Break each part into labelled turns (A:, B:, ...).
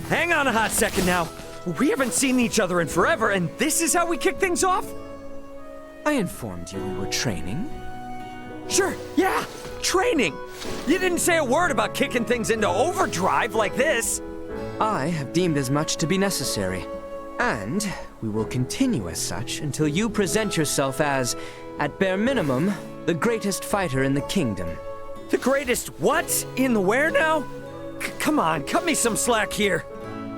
A: hang on a hot second now. We haven't seen each other in forever, and this is how we kick things off?
B: I informed you we were training.
A: Sure, yeah, training. You didn't say a word about kicking things into overdrive like this.
B: I have deemed as much to be necessary. And we will continue as such until you present yourself as, at bare minimum, the greatest fighter in the kingdom.
A: The greatest what? In the where now? Come on, cut me some slack here.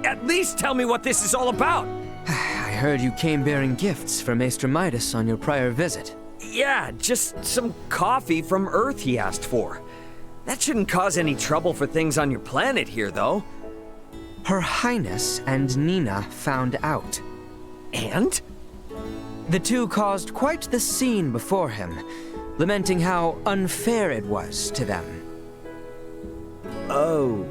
A: At least tell me what this is all about.
B: I heard you came bearing gifts for Maester Midas on your prior visit.
A: Yeah, just some coffee from Earth he asked for. That shouldn't cause any trouble for things on your planet here, though.
B: Her Highness and Nina found out.
A: And?
B: The two caused quite the scene before him, lamenting how unfair it was to them.
A: Oh.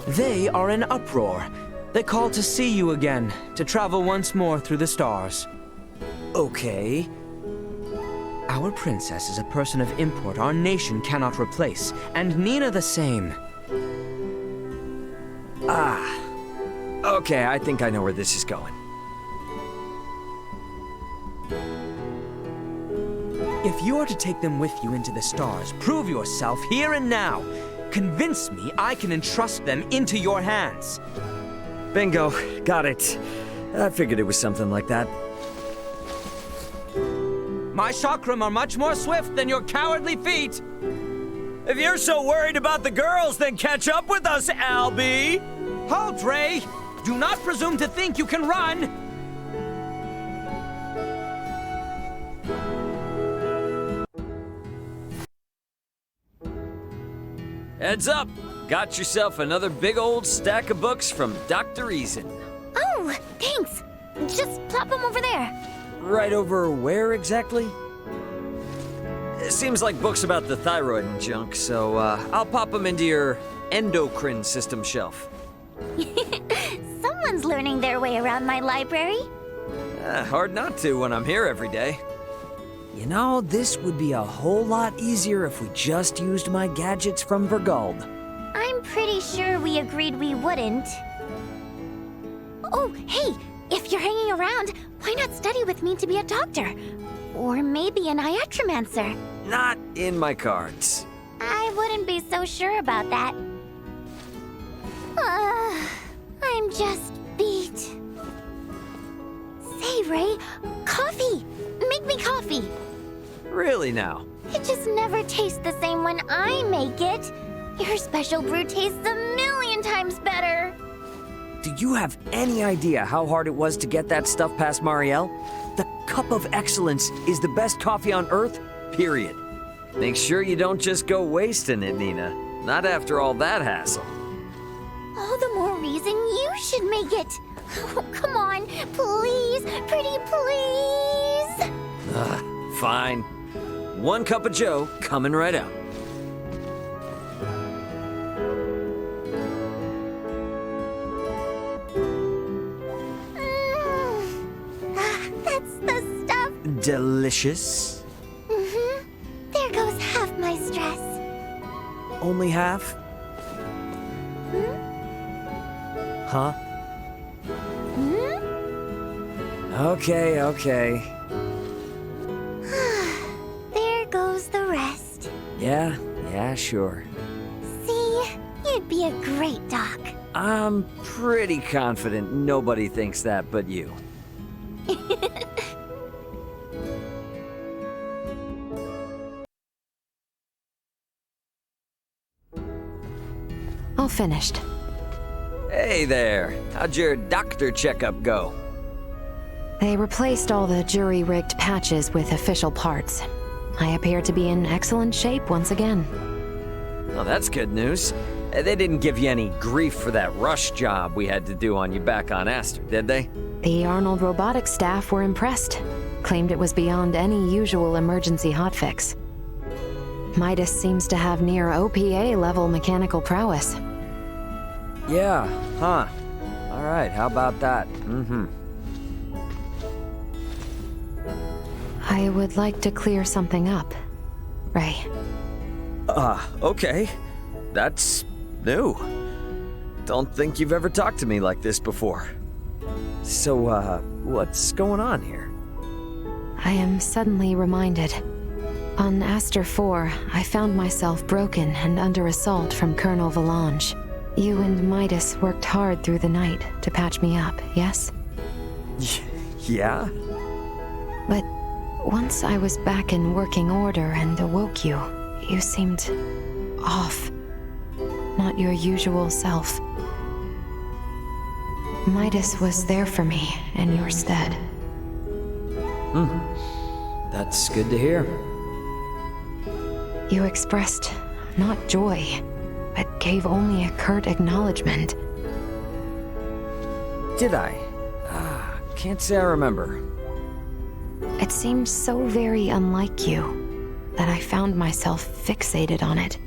B: They are in uproar. They call to see you again, to travel once more through the stars.
A: Okay.
B: Our princess is a person of import our nation cannot replace, and Nina the same.
A: Ah. Okay, I think I know where this is going.
B: If you are to take them with you into the stars, prove yourself here and now. Convince me I can entrust them into your hands.
A: Bingo. Got it. I figured it was something like that.
B: My chakram are much more swift than your cowardly feet.
A: If you're so worried about the girls, then catch up with us, Albie!
B: Halt, Ray! Do not presume to think you can run!
A: Heads up! Got yourself another big old stack of books from Dr. Reason.
C: Oh, thanks. Just plop them over there.
A: Right over where exactly? It seems like books about the thyroid and junk, so I'll pop them into your endocrine system shelf.
C: Someone's learning their way around my library.
A: Hard not to when I'm here every day. You know, this would be a whole lot easier if we just used my gadgets from Vergald.
C: I'm pretty sure we agreed we wouldn't. Oh, hey, if you're hanging around, why not study with me to be a doctor? Or maybe an iatromancer.
A: Not in my cards.
C: I wouldn't be so sure about that. I'm just beat. Say, Ray, coffee! Make me coffee!
A: Really now?
C: It just never tastes the same when I make it. Your special brew tastes a million times better.
A: Do you have any idea how hard it was to get that stuff past Marielle? The cup of excellence is the best coffee on Earth, period. Make sure you don't just go wasting it, Nina. Not after all that hassle.
C: All the more reason you should make it. Oh, come on, please, pretty please.
A: Fine. 1 cup of joe coming right out.
C: That's the stuff.
A: Delicious.
C: Mm-hmm. There goes half my stress.
A: Only half?
C: Hmm?
A: Huh?
C: Hmm?
A: Okay.
C: There goes the rest.
A: Yeah, sure.
C: See, you'd be a great doc.
A: I'm pretty confident nobody thinks that but you.
D: All finished.
A: Hey there. How'd your doctor checkup go?
D: They replaced all the jury-rigged patches with official parts. I appear to be in excellent shape once again.
A: Well, that's good news. They didn't give you any grief for that rush job we had to do on you back on Aster, did they?
D: The Arnold robotics staff were impressed. Claimed it was beyond any usual emergency hotfix. Midas seems to have near OPA-level mechanical prowess.
A: Yeah, huh. All right, how about that?
D: I would like to clear something up, Ray.
A: Okay. That's new. don't think you've ever talked to me like this before. So, what's going on here?
D: I am suddenly reminded. On Aster 4, I found myself broken and under assault from Colonel Valange. You and Midas worked hard through the night to patch me up, yes?
A: Yeah?
D: But once I was back in working order and awoke you, you seemed off. Not your usual self. Midas was there for me in your stead.
A: That's good to hear.
D: You expressed not joy, but gave only a curt acknowledgement.
A: Did I? Can't say I remember.
D: It seemed so very unlike you that I found myself fixated on it.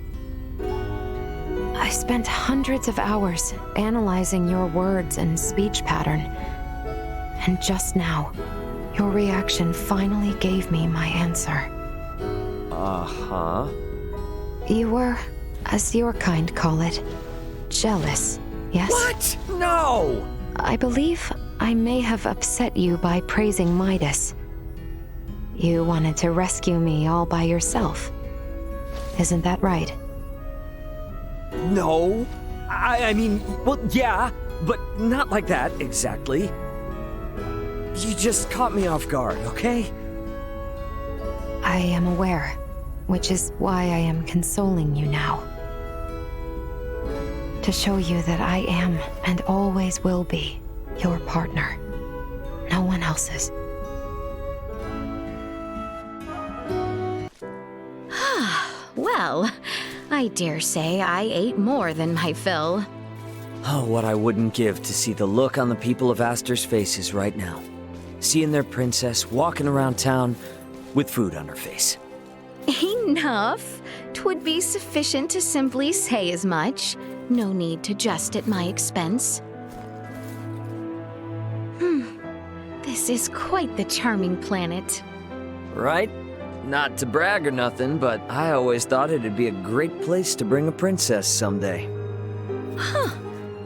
D: I spent hundreds of hours analyzing your words and speech pattern, and just now, your reaction finally gave me my answer.
A: Uh-huh.
D: You were, as your kind call it, jealous, yes?
A: What? No!
D: I believe I may have upset you by praising Midas. You wanted to rescue me all by yourself. Isn't that right?
A: No. I mean, well, yeah, but not like that, exactly. You just caught me off guard, okay?
D: I am aware, which is why I am consoling you now. To show you that I am, and always will be, your partner. No one else's.
E: Well, I dare say I ate more than my fill.
A: Oh, what I wouldn't give to see the look on the people of Aster's faces right now. Seeing their princess walking around town with food on her face.
E: Enough. 'Twould be sufficient to simply say as much. No need to jest at my expense. This is quite the charming planet.
A: Right? Not to brag or nothing, but I always thought it'd be a great place to bring a princess someday.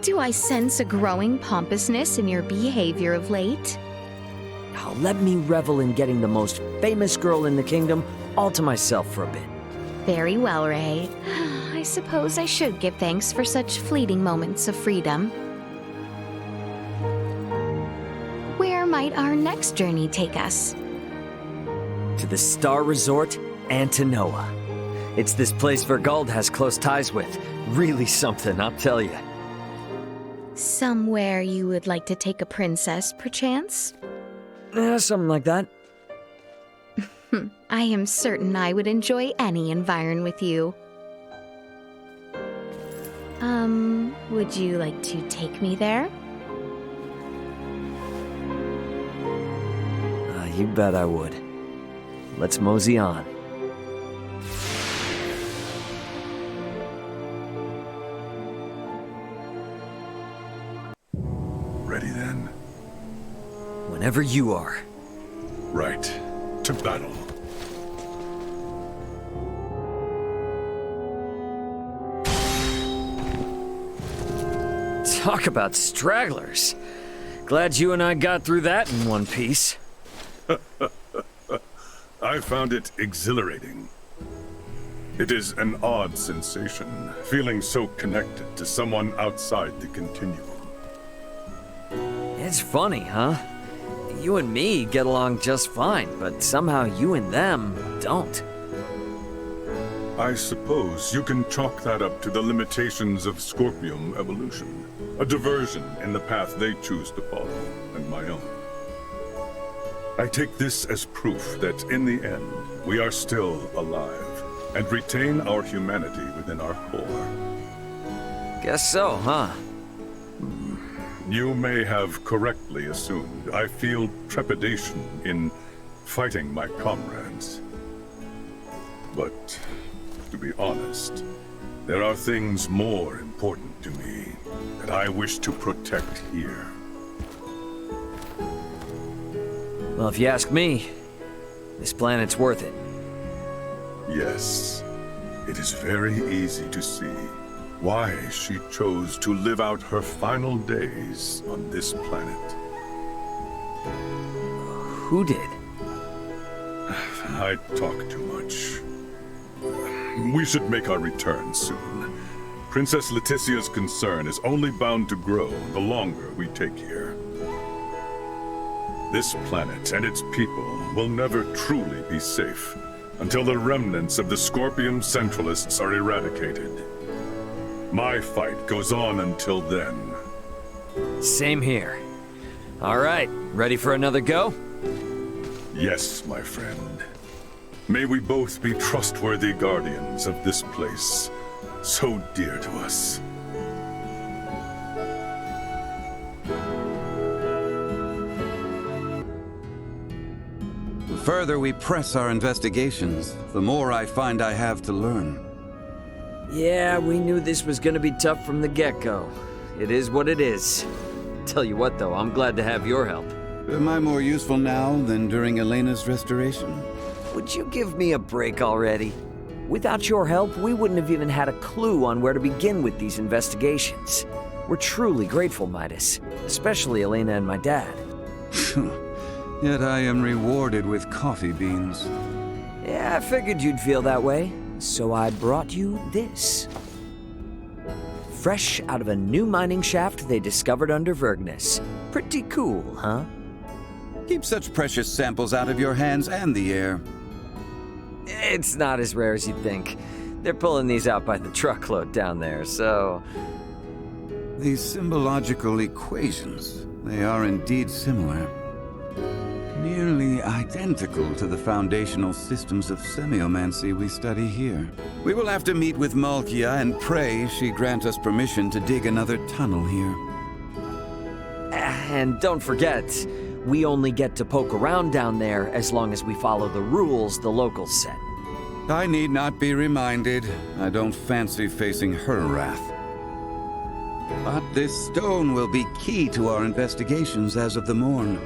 E: Do I sense a growing pompousness in your behavior of late?
A: Now let me revel in getting the most famous girl in the kingdom all to myself for a bit.
E: Very well, Ray. I suppose I should give thanks for such fleeting moments of freedom. Where might our next journey take us?
A: To the Star Resort and to Noah. It's this place Vergald has close ties with. Really something, I'll tell you.
E: Somewhere you would like to take a princess, perchance?
A: Something like that.
E: I am certain I would enjoy any environ with you. Would you like to take me there?
A: You bet I would. Let's mosey on.
F: Ready then?
A: Whenever you are.
F: Right. To battle.
A: Talk about stragglers. Glad you and I got through that in one piece.
F: I found it exhilarating. It is an odd sensation, feeling so connected to someone outside the continuum.
A: It's funny, huh? You and me get along just fine, but somehow you and them don't.
F: I suppose you can chalk that up to the limitations of Scorpium evolution, a diversion in the path they choose to follow, and my own. I take this as proof that in the end, we are still alive, and retain our humanity within our core.
A: Guess so, huh?
F: You may have correctly assumed I feel trepidation in fighting my comrades. But, to be honest, there are things more important to me that I wish to protect here.
A: Well, if you ask me, this planet's worth it.
F: Yes, it is very easy to see. why she chose to live out her final days on this planet.
A: Who did?
F: I talk too much. We should make our return soon. Princess Laeticia's concern is only bound to grow the longer we take here. This planet and its people will never truly be safe until the remnants of the Scorpium Centralists are eradicated. My fight goes on until then.
A: Same here. All right, ready for another go?
F: Yes, my friend. May we both be trustworthy guardians of this place, so dear to us.
G: The further we press our investigations, the more I find I have to learn.
A: Yeah, we knew this was gonna be tough from the get-go. It is what it is. Tell you what, though, I'm glad to have your help.
G: Am I more useful now than during Elena's restoration?
A: Would you give me a break already? Without your help, we wouldn't have even had a clue on where to begin with these investigations. We're truly grateful, Midas. Especially Elena and my dad.
G: Yet I am rewarded with coffee beans.
A: Yeah, I figured you'd feel that way. So I brought you this. Fresh out of a new mining shaft they discovered under Vergnus. Pretty cool, huh?
G: Keep such precious samples out of your hands and the air.
A: It's not as rare as you'd think. They're pulling these out by the truckload down there, so...
G: These symbological equations, they are indeed similar. Nearly identical to the foundational systems of semiomancy we study here. We will have to meet with Malkya and pray she grant us permission to dig another tunnel here.
A: And don't forget, we only get to poke around down there as long as we follow the rules the locals set.
G: I need not be reminded. I don't fancy facing her wrath. But this stone will be key to our investigations as of the morn.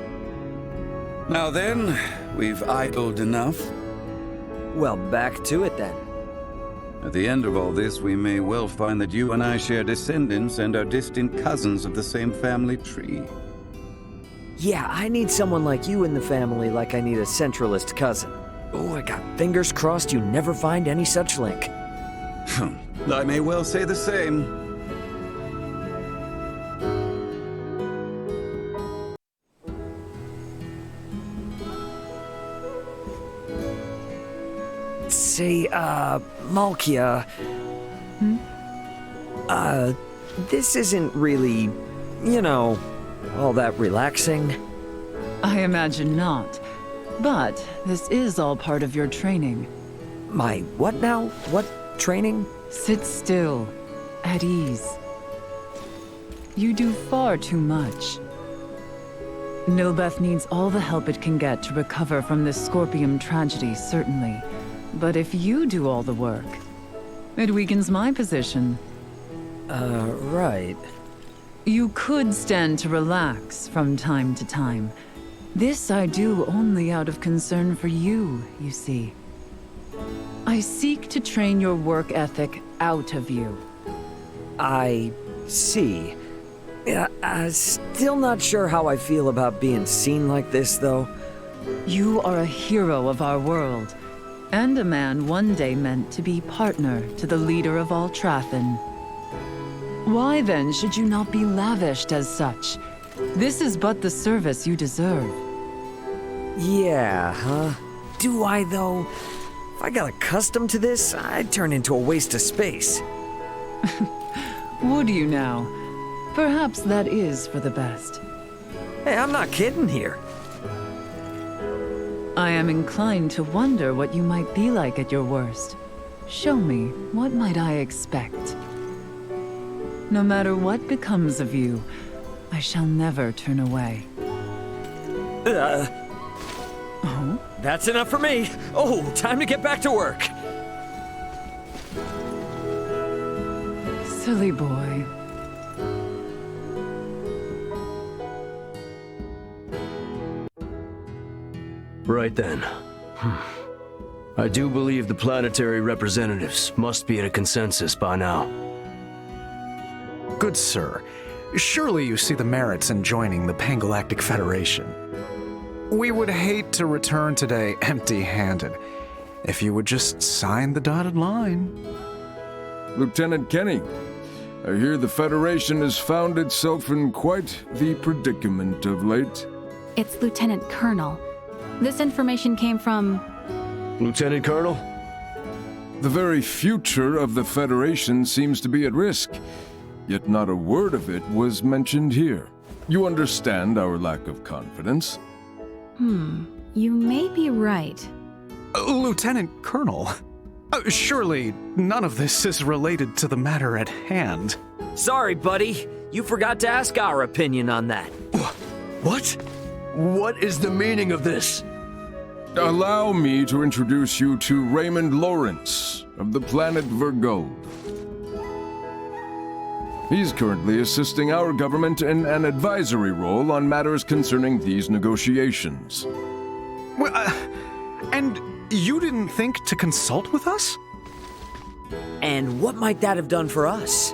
G: Now then, we've idled enough.
A: Well, back to it then.
G: At the end of all this, we may well find that you and I share descendants and are distant cousins of the same family tree.
A: Yeah, I need someone like you in the family like I need a centralist cousin. Oh, I got fingers crossed you never find any such link.
G: I may well say the same.
A: Say, Malkya... this isn't really, you know, all that relaxing.
H: I imagine not. But this is all part of your training.
A: My what now? What training?
H: Sit still, at ease. You do far too much. Nilbeth needs all the help it can get to recover from this Scorpium tragedy, certainly. But if you do all the work, it weakens my position.
A: Right.
H: You could stand to relax from time to time. This I do only out of concern for you, you see. I seek to train your work ethic out of you.
A: I see. Still not sure how I feel about being seen like this, though.
H: You are a hero of our world, and a man one day meant to be partner to the leader of all Trathen. Why then should you not be lavished as such? This is but the service you deserve.
A: Yeah, huh? Do I, though? If I got accustomed to this, I'd turn into a waste of space.
H: Would you now? Perhaps that is for the best.
A: Hey, I'm not kidding here.
H: I am inclined to wonder what you might be like at your worst. Show me, what might I expect? No matter what becomes of you, I shall never turn away. Oh?
A: That's enough for me. Oh, time to get back to work.
H: Silly boy.
I: Right then. I do believe the planetary representatives must be in a consensus by now.
J: Good sir, surely you see the merits in joining the Pangalactic Federation. We would hate to return today empty-handed. If you would just sign the dotted line.
K: Lieutenant Kenny, I hear the Federation has found itself in quite the predicament of late.
L: It's Lieutenant Colonel. This information came from...
I: Lieutenant Colonel?
K: The very future of the Federation seems to be at risk, yet not a word of it was mentioned here. You understand our lack of confidence?
L: You may be right.
J: Lieutenant Colonel, surely none of this is related to the matter at hand.
A: Sorry, buddy. You forgot to ask our opinion on that.
I: What? What is the meaning of this?
K: Allow me to introduce you to Raymond Lawrence of the planet Vergold. He's currently assisting our government in an advisory role on matters concerning these negotiations.
J: Well, and you didn't think to consult with us?
A: And what might that have done for us?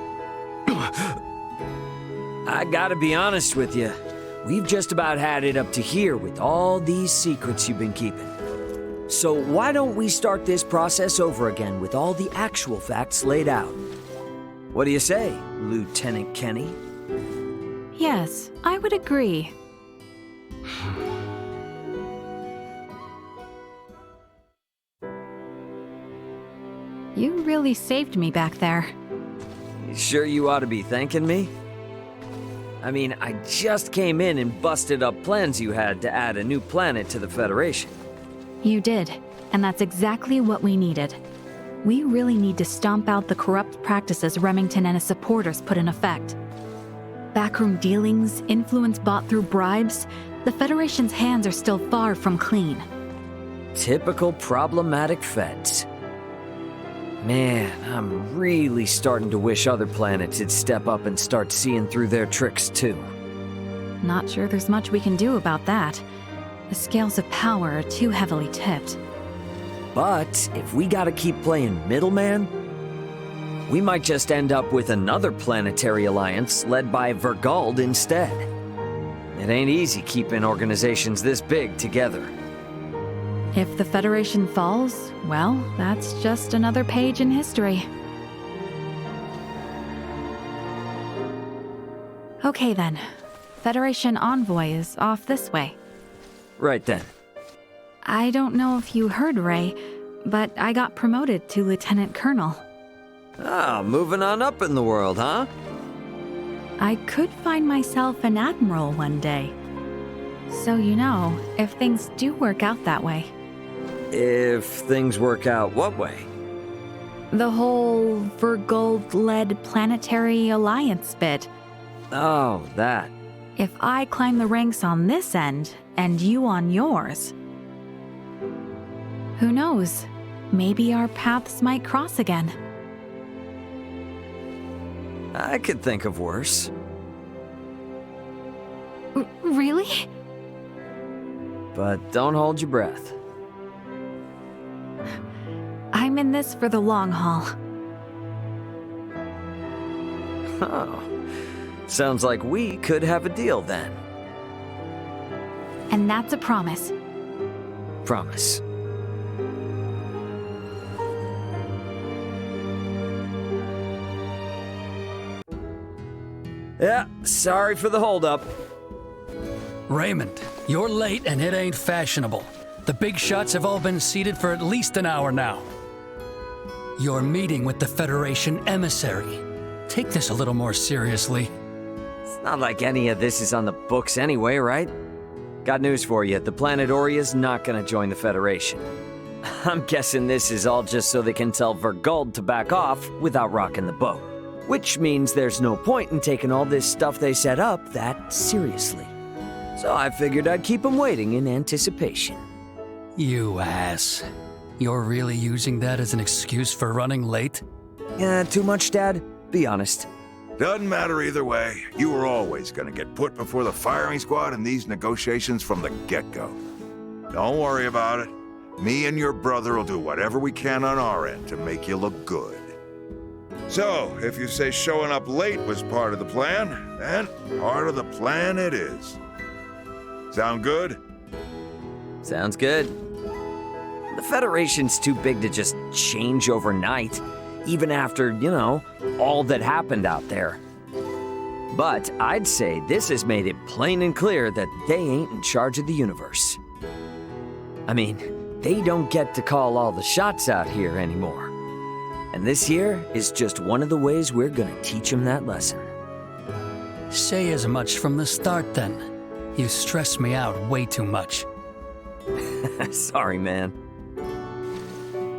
A: I gotta be honest with you. We've just about had it up to here with all these secrets you've been keeping. So why don't we start this process over again with all the actual facts laid out? What do you say, Lieutenant Kenny?
L: Yes, I would agree. You really saved me back there.
A: You sure you ought to be thanking me? I mean, I just came in and busted up plans you had to add a new planet to the Federation.
L: You did, and that's exactly what we needed. We really need to stomp out the corrupt practices Remington and his supporters put in effect. Backroom dealings, influence bought through bribes, the Federation's hands are still far from clean.
A: Typical problematic feds. Man, I'm really starting to wish other planets would step up and start seeing through their tricks too.
L: Not sure there's much we can do about that. The scales of power are too heavily tipped.
A: But if we gotta keep playing middleman, we might just end up with another planetary alliance led by Vergold instead. It ain't easy keeping organizations this big together.
L: If the Federation falls, well, that's just another page in history. Okay then. Federation envoy is off this way.
A: Right then.
L: I don't know if you heard, Ray, but I got promoted to Lieutenant Colonel.
A: Ah, moving on up in the world, huh?
L: I could find myself an admiral one day. So you know, if things do work out that way.
A: If things work out what way?
L: The whole Vergold-led planetary alliance bit.
A: Oh, that.
L: If I climb the ranks on this end, and you on yours, who knows? Maybe our paths might cross again.
A: I could think of worse.
L: Really?
A: But don't hold your breath.
L: I'm in this for the long haul.
A: Oh. Sounds like we could have a deal then.
L: And that's a promise.
A: Promise. Yeah, sorry for the holdup.
M: Raymond, you're late and it ain't fashionable. The big shots have all been seated for at least an hour now. You're meeting with the Federation emissary. Take this a little more seriously.
A: It's not like any of this is on the books anyway, right? Got news for you, the planet Oria's not gonna join the Federation. I'm guessing this is all just so they can tell Vergold to back off without rocking the boat. Which means there's no point in taking all this stuff they set up that seriously. So I figured I'd keep them waiting in anticipation.
M: You ass. You're really using that as an excuse for running late?
A: Too much, Dad? Be honest.
N: Doesn't matter either way. You were always gonna get put before the firing squad in these negotiations from the get-go. Don't worry about it. Me and your brother will do whatever we can on our end to make you look good. So, if you say showing up late was part of the plan, then part of the plan it is. Sound good?
A: Sounds good. The Federation's too big to just change overnight, even after, all that happened out there. But I'd say this has made it plain and clear that they ain't in charge of the universe. I mean, they don't get to call all the shots out here anymore. And this here is just one of the ways we're gonna teach them that lesson.
M: Say as much from the start, then. You stress me out way too much.
A: Sorry, man.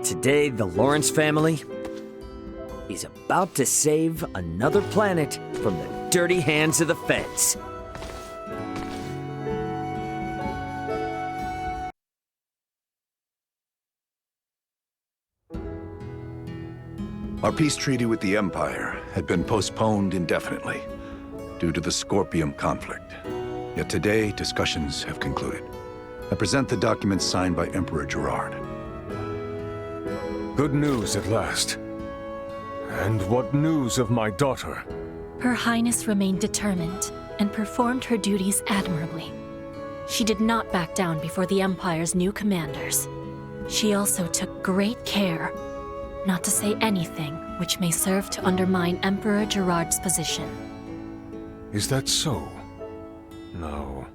A: Today, the Lawrence family is about to save another planet from the dirty hands of the feds.
O: Our peace treaty with the Empire had been postponed indefinitely due to the Scorpium conflict. Yet today, discussions have concluded. I present the documents signed by Emperor Gerard.
P: Good news at last. And what news of my daughter?
L: Her Highness remained determined and performed her duties admirably. She did not back down before the Empire's new commanders. She also took great care not to say anything which may serve to undermine Emperor Gerard's position.
P: Is that so? No.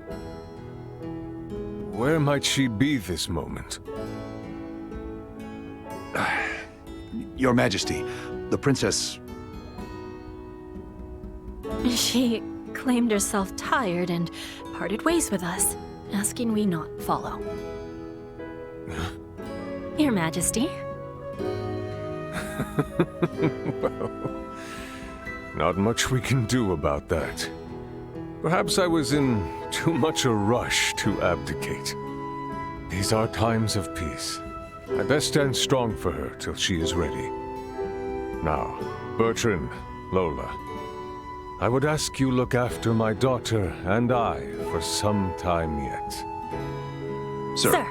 P: Where might she be this moment?
O: Your Majesty, the Princess...
L: She claimed herself tired and parted ways with us, asking we not follow. Your Majesty.
P: Well, not much we can do about that. Perhaps I was in too much a rush to abdicate. These are times of peace. I best stand strong for her till she is ready. Now, Bertrand, Lola, I would ask you look after my daughter and I for some time yet.
O: Sir.
L: Sir.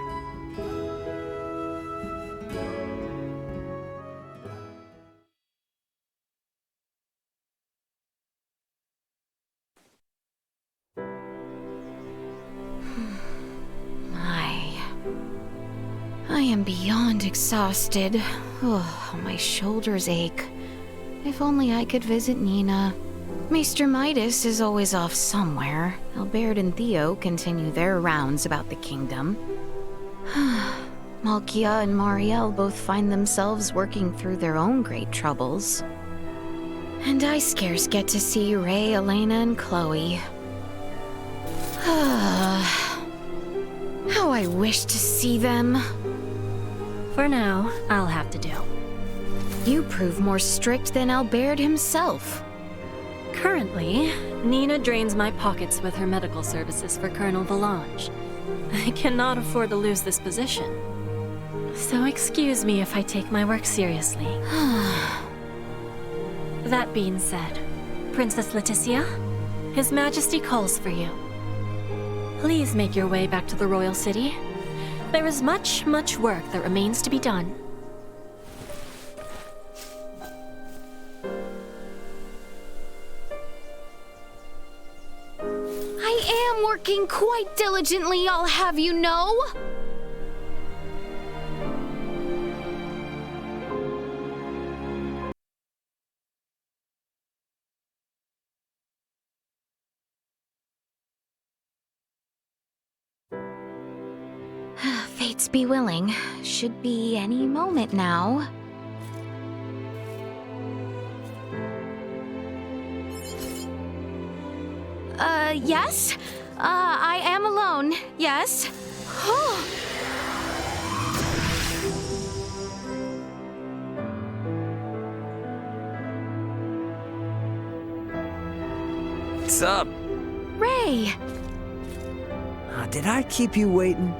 E: I am beyond exhausted. Oh, my shoulders ache. If only I could visit Nina. Maester Midas is always off somewhere. Albaird and Theo continue their rounds about the kingdom. Malkya and Marielle both find themselves working through their own great troubles. And I scarce get to see Ray, Elena, and Chloe. How I wish to see them.
L: For now, I'll have to do.
E: You prove more strict than Albaird himself.
L: Currently, Nina drains my pockets with her medical services for Colonel Valange. I cannot afford to lose this position. So excuse me if I take my work seriously. That being said, Princess Laeticia, His Majesty calls for you. Please make your way back to the royal city. There is much, much work that remains to be done.
E: I am working quite diligently, I'll have you know. Fates be willing. Should be any moment now. Yes? I am alone. Yes?
A: What's up?
E: Ray!
A: Did I keep you waiting?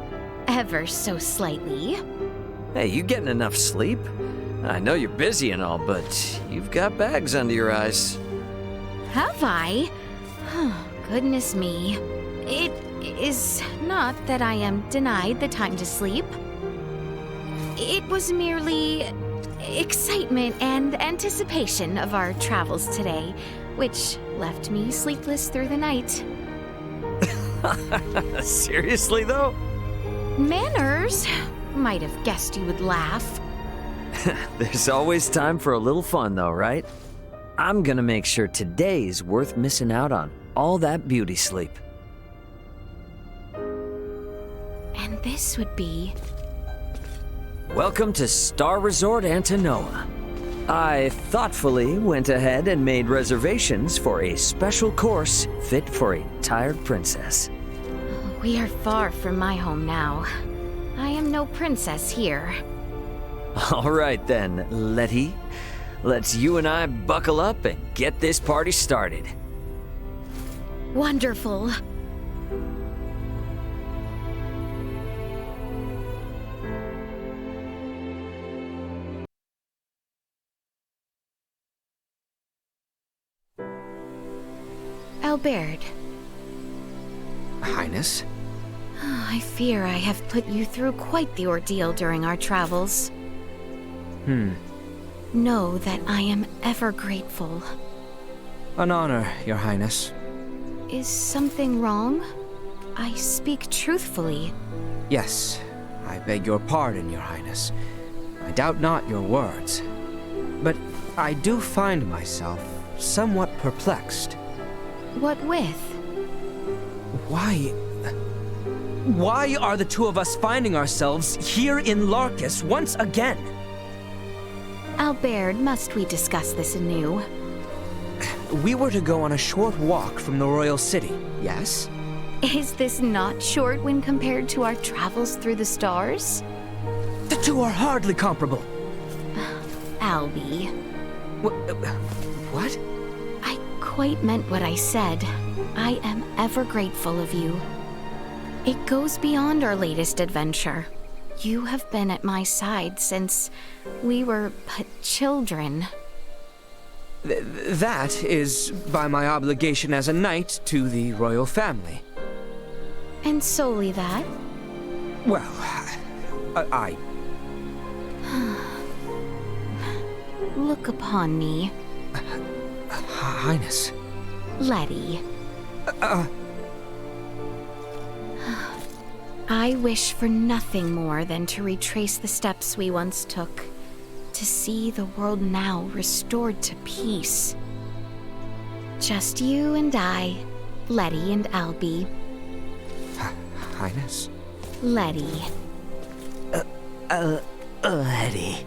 E: Ever so slightly.
A: Hey, you getting enough sleep? I know you're busy and all, but you've got bags under your eyes.
E: Have I? Goodness me. It is not that I am denied the time to sleep. It was merely excitement and anticipation of our travels today, which left me sleepless through the night.
A: Seriously, though?
E: Manners? Might have guessed you would laugh.
A: There's always time for a little fun, though, right? I'm gonna make sure today's worth missing out on all that beauty sleep.
E: And this would be...
A: Welcome to Star Resort Antinoa. I thoughtfully went ahead and made reservations for a special course fit for a tired princess.
E: We are far from my home now. I am no princess here.
A: All right then, Letty. Let's you and I buckle up and get this party started.
E: Wonderful. Albaird.
B: Highness?
E: I fear I have put you through quite the ordeal during our travels. Know that I am ever grateful.
B: An honor, Your Highness.
E: Is something wrong? I speak truthfully.
B: Yes, I beg your pardon, Your Highness. I doubt not your words. But I do find myself somewhat perplexed.
E: What with?
B: Why are the two of us finding ourselves here in Larkus once again?
E: Albaird, must we discuss this anew?
B: We were to go on a short walk from the royal city, yes?
E: Is this not short when compared to our travels through the stars?
B: The two are hardly comparable.
E: Albie.
B: What?
E: I quite meant what I said. I am ever grateful of you. It goes beyond our latest adventure. You have been at my side since we were but children.
B: That is by my obligation as a knight to the royal family.
E: And solely that?
B: Well, I...
E: Look upon me.
B: Highness.
E: Letty. I wish for nothing more than to retrace the steps we once took, to see the world now restored to peace. Just you and I, Letty and Albie.
B: Highness?
E: Letty.
A: Letty.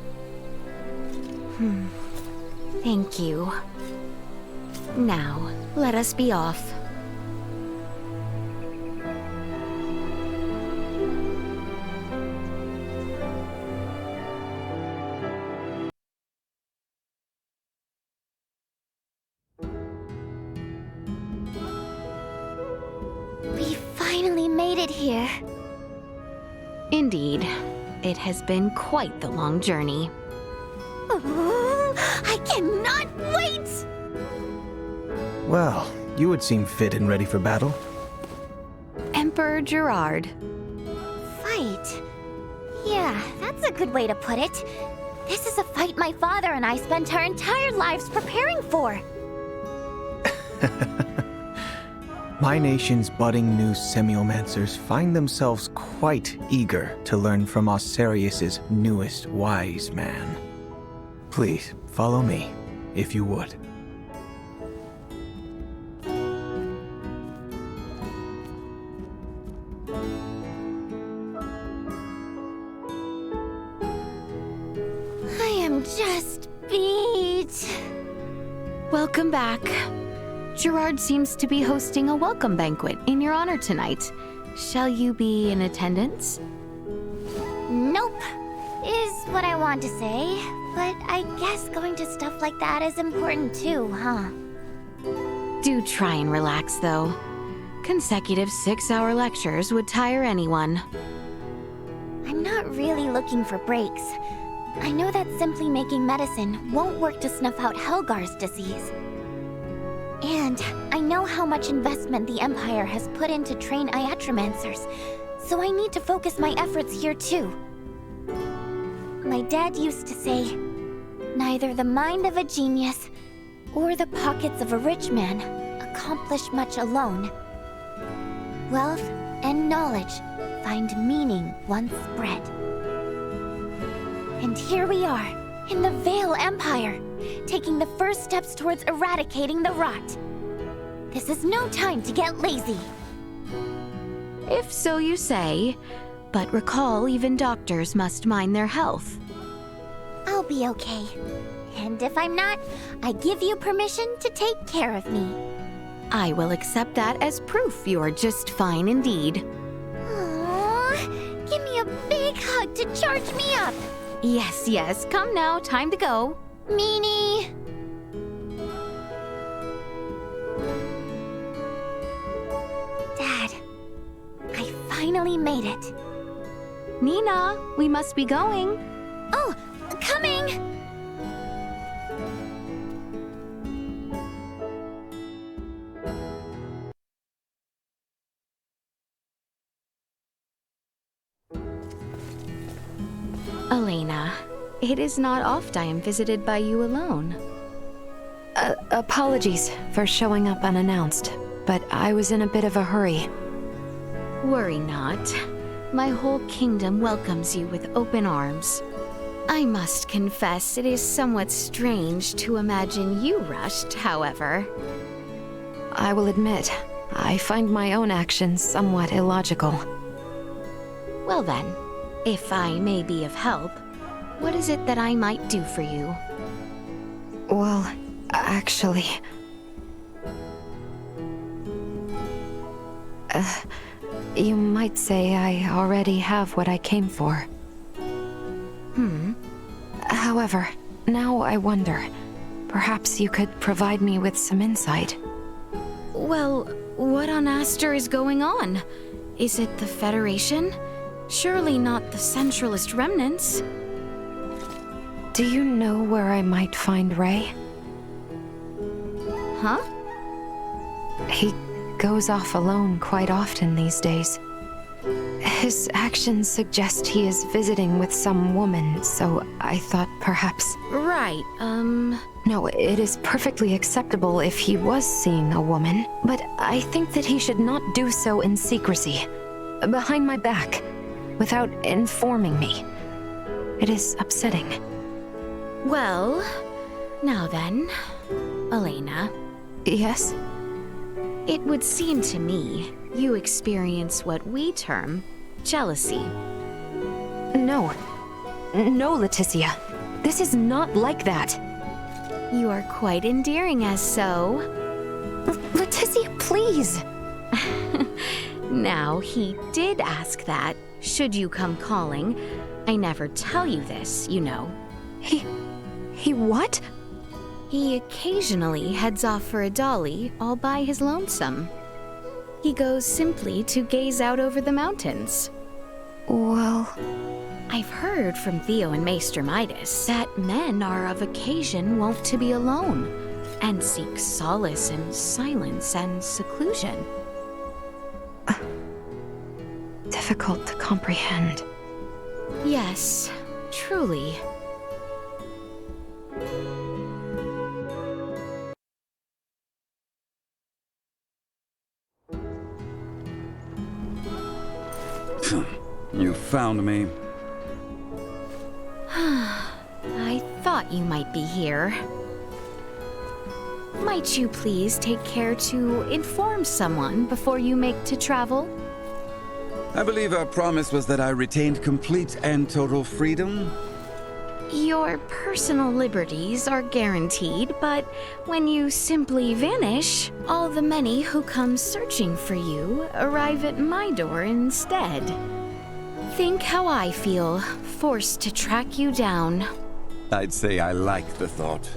E: Thank you. Now, let us be off.
C: We finally made it here.
E: Indeed, it has been quite the long journey.
C: I cannot wait!
Q: Well, you would seem fit and ready for battle.
E: Emperor Gerard.
C: Fight? Yeah, that's a good way to put it. This is a fight my father and I spent our entire lives preparing for.
Q: My nation's budding new semiomancers find themselves quite eager to learn from Osirius's newest wise man. Please, follow me, if you would.
C: I am just beat.
E: Welcome back. Gerard seems to be hosting a welcome banquet in your honor tonight. Shall you be in attendance?
C: Nope, is what I want to say. But I guess going to stuff like that is important too, huh?
E: Do try and relax, though. Consecutive 6-hour lectures would tire anyone.
C: I'm not really looking for breaks. I know that simply making medicine won't work to snuff out Helgar's disease. And I know how much investment the Empire has put in to train iatromancers, so I need to focus my efforts here too. My dad used to say, Neither the mind of a genius or the pockets of a rich man accomplish much alone. Wealth and knowledge find meaning once spread. And here we are, in the Vale Empire, taking the first steps towards eradicating the rot. This is no time to get lazy.
E: If so you say, but recall even doctors must mind their health.
C: I'll be okay. And if I'm not, I give you permission to take care of me.
E: I will accept that as proof you are just fine indeed.
C: Aww, give me a big hug to charge me up.
E: Yes, yes, come now, time to go.
C: Meanie. Dad, I finally made it.
E: Nina, we must be going.
C: Oh, coming!
E: Elena, it is not oft I am visited by you alone.
D: Apologies for showing up unannounced, but I was in a bit of a hurry.
E: Worry not. My whole kingdom welcomes you with open arms. I must confess it is somewhat strange to imagine you rushed, however.
D: I will admit, I find my own actions somewhat illogical.
E: Well then, if I may be of help, what is it that I might do for you?
D: Well, actually... you might say I already have what I came for. However, now I wonder, perhaps you could provide me with some insight.
E: Well, what on Aster is going on? Is it the Federation? Surely not the Centralist remnants.
D: Do you know where I might find Ray?
E: Huh?
D: He goes off alone quite often these days. His actions suggest he is visiting with some woman, so I thought perhaps...
E: Right,
D: No, it is perfectly acceptable if he was seeing a woman, but I think that he should not do so in secrecy, behind my back, without informing me. It is upsetting.
E: Well, now then, Elena.
D: Yes?
E: It would seem to me you experience what we term jealousy.
D: No. No, Laeticia. This is not like that.
E: You are quite endearing as so.
D: Laeticia, please!
E: Now, he did ask that, should you come calling. I never tell you this, you know.
D: He what?
E: He occasionally heads off for a dolly all by his lonesome. He goes simply to gaze out over the mountains.
D: Well...
E: I've heard from Theo and Maester Midas that men are of occasion wont to be alone and seek solace in silence and seclusion.
D: Difficult to comprehend.
E: Yes, truly.
G: You found me.
E: I thought you might be here. Might you please take care to inform someone before you make to travel?
G: I believe our promise was that I retained complete and total freedom.
E: Your personal liberties are guaranteed, but when you simply vanish, all the many who come searching for you arrive at my door instead. Think how I feel, forced to track you down.
G: I'd say I like the thought.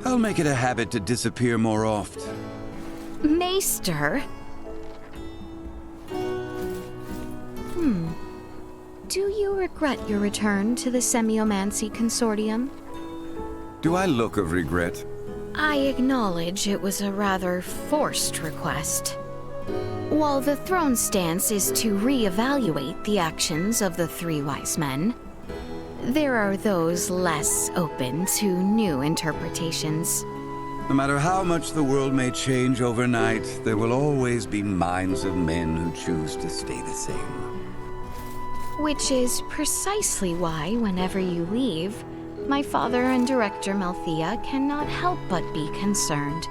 G: I'll make it a habit to disappear more often.
E: Maester? Do you regret your return to the Semiomancy Consortium?
G: Do I look of regret?
E: I acknowledge it was a rather forced request. While the throne stance is to re-evaluate the actions of the three wise men, there are those less open to new interpretations.
G: No matter how much the world may change overnight, there will always be minds of men who choose to stay the same.
E: Which is precisely why, whenever you leave, my father and director Malkya cannot help but be concerned.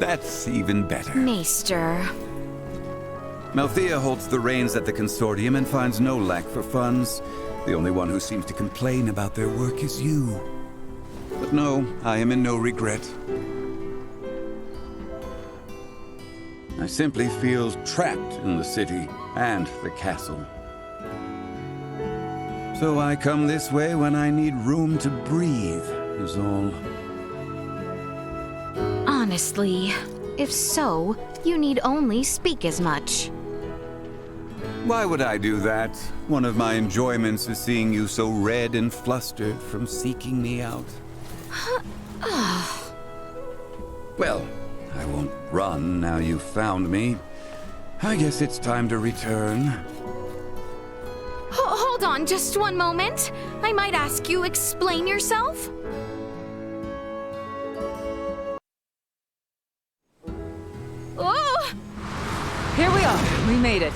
G: That's even better.
E: Maester.
G: Malkya holds the reins at the consortium and finds no lack for funds. The only one who seems to complain about their work is you. But no, I am in no regret. I simply feel trapped in the city and the castle. So I come this way when I need room to breathe, is all.
E: Honestly, if so, you need only speak as much.
G: Why would I do that? One of my enjoyments is seeing you so red and flustered from seeking me out. Well, I won't run now you've found me. I guess it's time to return.
E: Hold on just one moment. I might ask you explain yourself? Oh!
H: Here we are. We made it.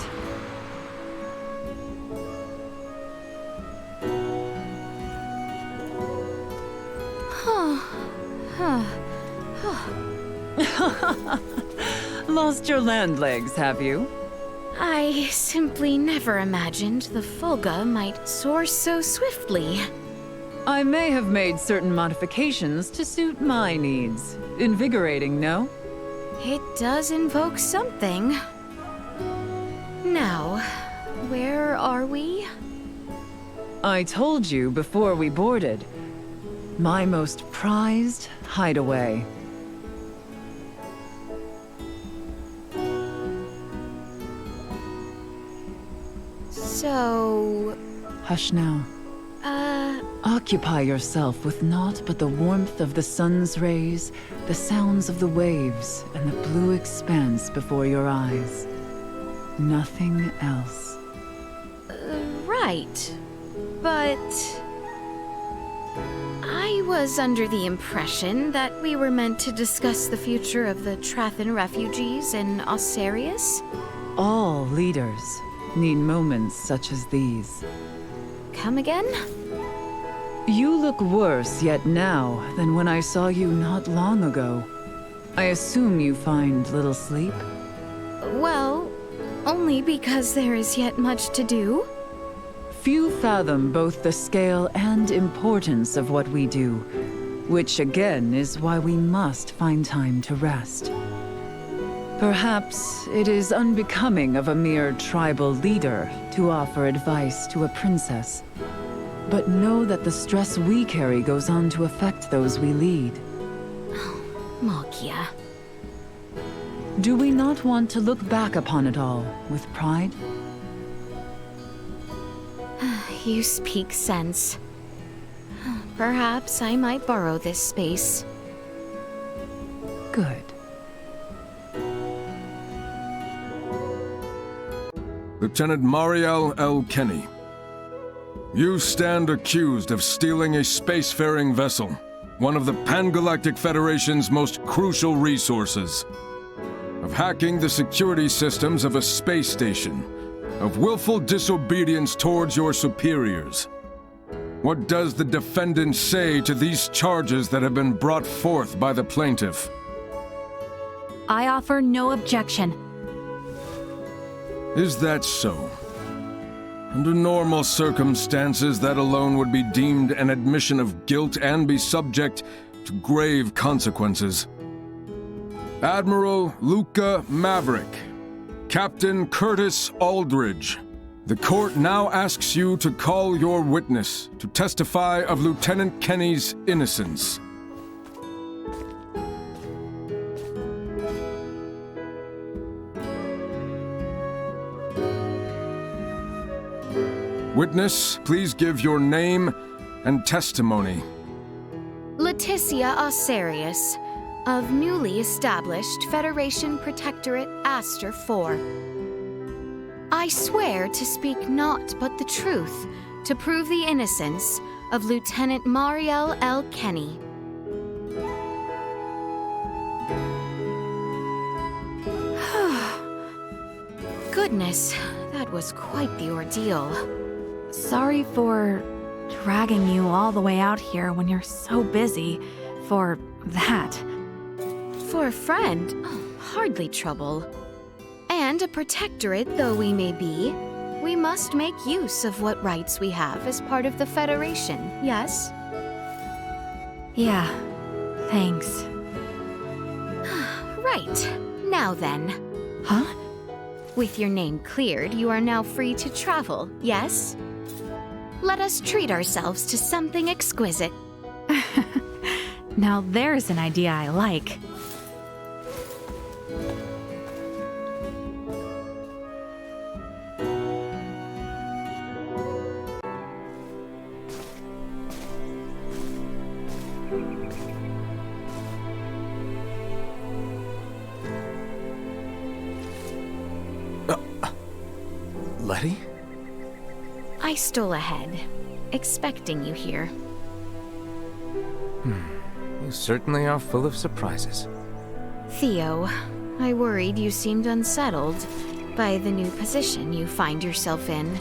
H: Lost your land legs, have you?
E: I simply never imagined the Fulga might soar so swiftly.
H: I may have made certain modifications to suit my needs. Invigorating, no?
E: It does invoke something. Now, where are we?
H: I told you before we boarded. My most prized hideaway.
E: So...
H: Hush now. Occupy yourself with naught but the warmth of the sun's rays, the sounds of the waves, and the blue expanse before your eyes. Nothing else.
E: Right. But... I was under the impression that we were meant to discuss the future of the Trathan refugees in Osarius?
H: All leaders need moments such as these.
E: Come again?
H: You look worse yet now than when I saw you not long ago. I assume you find little sleep?
E: Well, only because there is yet much to do.
H: Few fathom both the scale and importance of what we do, which again is why we must find time to rest. Perhaps it is unbecoming of a mere tribal leader to offer advice to a princess. But know that the stress we carry goes on to affect those we lead.
E: Malkya.
H: Do we not want to look back upon it all with pride?
E: You speak sense. Perhaps I might borrow this space.
H: Good.
K: Lieutenant Marielle L. Kenny. You stand accused of stealing a spacefaring vessel, one of the Pan-Galactic Federation's most crucial resources, of hacking the security systems of a space station, of willful disobedience towards your superiors. What does the defendant say to these charges that have been brought forth by the plaintiff?
L: I offer no objection.
K: Is that so? Under normal circumstances, that alone would be deemed an admission of guilt and be subject to grave consequences. Admiral Luca Maverick, Captain Curtis Aldridge, the court now asks you to call your witness to testify of Lieutenant Kenny's innocence. Witness, please give your name and testimony.
E: Laeticia Osarius, of newly established Federation Protectorate Aster 4. I swear to speak naught but the truth, to prove the innocence of Lieutenant Marielle L. Kenny. Goodness, that was quite the ordeal.
L: Sorry for dragging you all the way out here when you're so busy for that.
E: For a friend, hardly trouble. And a protectorate though we may be, we must make use of what rights we have as part of the Federation, yes?
L: Yeah, thanks.
E: Right. Now then.
L: Huh?
E: With your name cleared, you are now free to travel, yes? Let us treat ourselves to something exquisite.
L: Now there's an idea I like.
B: Letty?
E: I stole ahead, expecting you here.
B: You certainly are full of surprises.
E: Theo, I worried you seemed unsettled by the new position you find yourself in.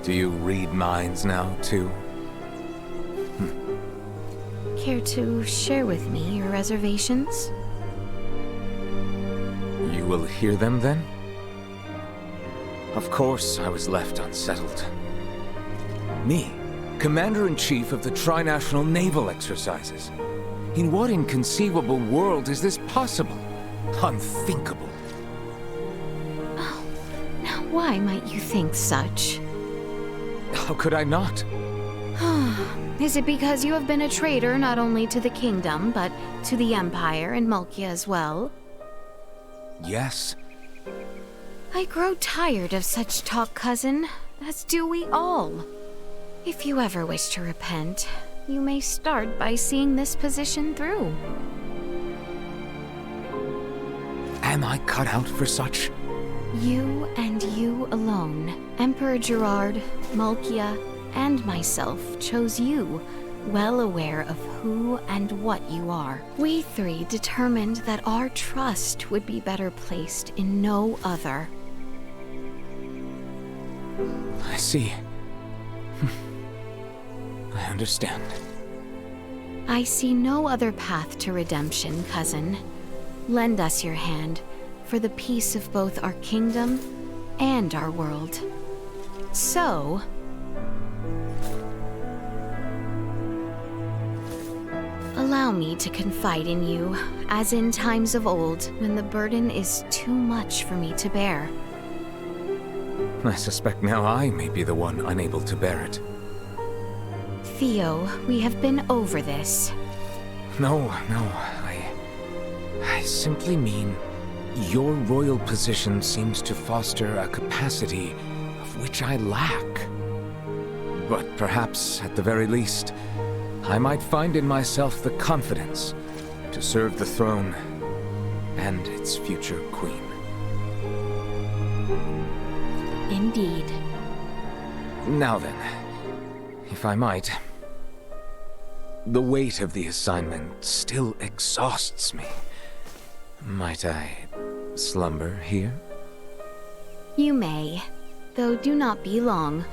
B: Do you read minds now, too?
E: Care to share with me your reservations?
B: You will hear them then? Of course I was left unsettled. Me, Commander-in-Chief of the Trinational Naval Exercises. In what inconceivable world is this possible? Unthinkable.
E: Oh, now why might you think such?
B: How could I not?
E: Is it because you have been a traitor not only to the kingdom, but to the Empire and Malkya as well?
B: Yes.
E: I grow tired of such talk, cousin, as do we all. If you ever wish to repent, you may start by seeing this position through.
B: Am I cut out for such?
E: You and you alone. Emperor Gerard, Malkya, and myself chose you, well aware of who and what you are. We three determined that our trust would be better placed in no other.
B: I see. I understand.
E: I see no other path to redemption, cousin. Lend us your hand for the peace of both our kingdom and our world. So, allow me to confide in you, as in times of old, when the burden is too much for me to bear.
B: I suspect now I may be the one unable to bear it.
E: Theo, we have been over this.
B: No, I simply mean your royal position seems to foster a capacity of which I lack. But perhaps, at the very least, I might find in myself the confidence to serve the throne and its future queen.
E: Indeed.
B: Now then, if I might, the weight of the assignment still exhausts me. Might I slumber here?
E: You may, though do not be long.